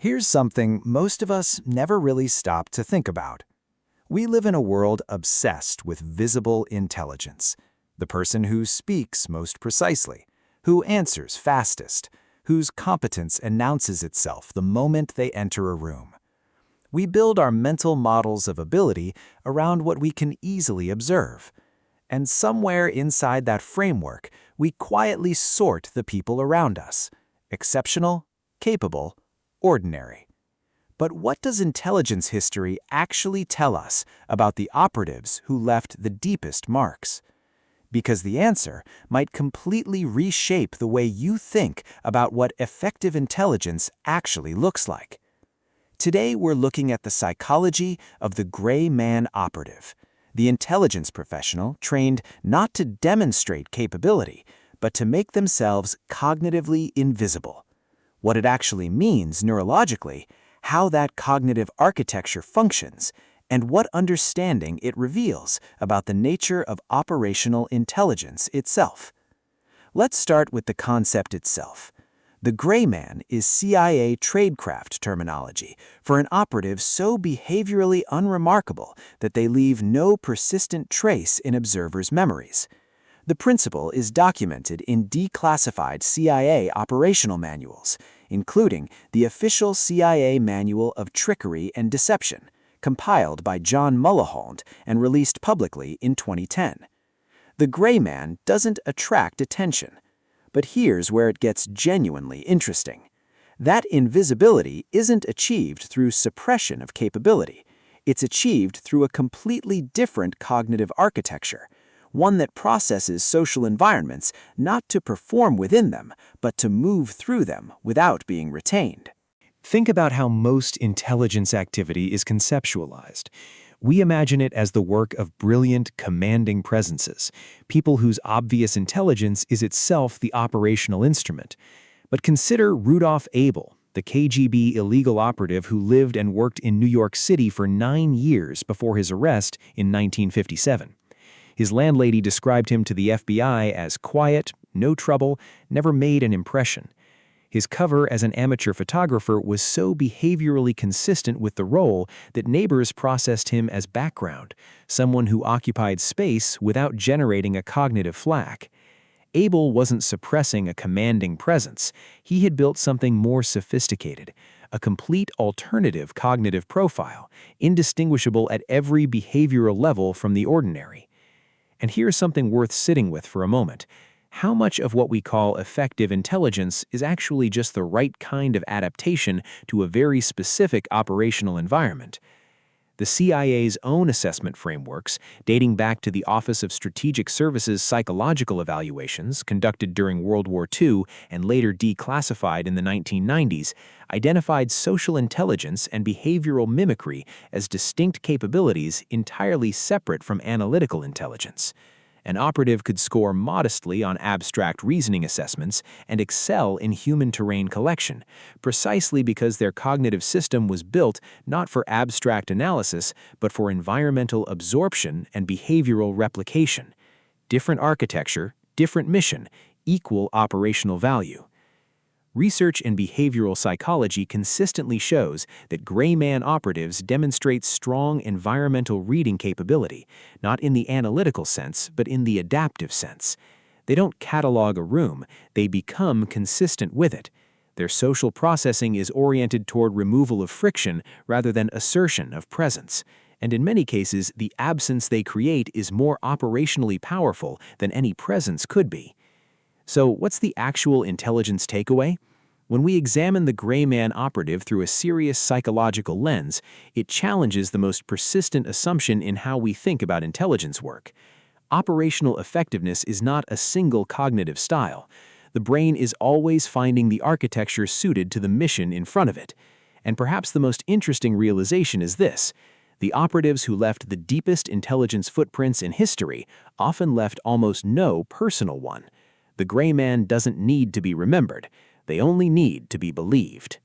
Here's something most of us never really stop to think about. We live in a world obsessed with visible intelligence. The person who speaks most precisely, who answers fastest, whose competence announces itself the moment they enter a room. We build our mental models of ability around what we can easily observe. And somewhere inside that framework, we quietly sort the people around us: exceptional, capable, ordinary. But what does intelligence history actually tell us about the operatives who left the deepest marks? Because the answer might completely reshape the way you think about what effective intelligence actually looks like. Today we're looking at the psychology of the gray man operative, the intelligence professional trained not to demonstrate capability, but to make themselves cognitively invisible. What it actually means neurologically, how that cognitive architecture functions, and what understanding it reveals about the nature of operational intelligence itself. Let's start with the concept itself. The gray man is CIA tradecraft terminology for an operative so behaviorally unremarkable that they leave no persistent trace in observers' memories. The principle is documented in declassified CIA operational manuals, including the official CIA Manual of Trickery and Deception, compiled by John Mulholland and released publicly in 2010. The gray man doesn't attract attention. But here's where it gets genuinely interesting. That invisibility isn't achieved through suppression of capability. It's achieved through a completely different cognitive architecture, one that processes social environments not to perform within them, but to move through them without being retained. Think about how most intelligence activity is conceptualized. We imagine it as the work of brilliant, commanding presences, people whose obvious intelligence is itself the operational instrument. But consider Rudolph Abel, the KGB illegal operative who lived and worked in New York City for 9 years before his arrest in 1957. His landlady described him to the FBI as quiet, no trouble, never made an impression. His cover as an amateur photographer was so behaviorally consistent with the role that neighbors processed him as background, someone who occupied space without generating a cognitive flack. Abel wasn't suppressing a commanding presence. He had built something more sophisticated, a complete alternative cognitive profile, indistinguishable at every behavioral level from the ordinary. And here's something worth sitting with for a moment. How much of what we call effective intelligence is actually just the right kind of adaptation to a very specific operational environment? The CIA's own assessment frameworks, dating back to the Office of Strategic Services psychological evaluations conducted during World War II and later declassified in the 1990s, identified social intelligence and behavioral mimicry as distinct capabilities entirely separate from analytical intelligence. An operative could score modestly on abstract reasoning assessments and excel in human terrain collection, precisely because their cognitive system was built not for abstract analysis, but for environmental absorption and behavioral replication. Different architecture, different mission, equal operational value. Research in behavioral psychology consistently shows that gray man operatives demonstrate strong environmental reading capability, not in the analytical sense, but in the adaptive sense. They don't catalog a room, they become consistent with it. Their social processing is oriented toward removal of friction rather than assertion of presence. And in many cases, the absence they create is more operationally powerful than any presence could be. So what's the actual intelligence takeaway? When we examine the gray man operative through a serious psychological lens, it challenges the most persistent assumption in how we think about intelligence work. Operational effectiveness is not a single cognitive style. The brain is always finding the architecture suited to the mission in front of it. And perhaps the most interesting realization is this: the operatives who left the deepest intelligence footprints in history often left almost no personal one. The gray man doesn't need to be remembered. They only need to be believed.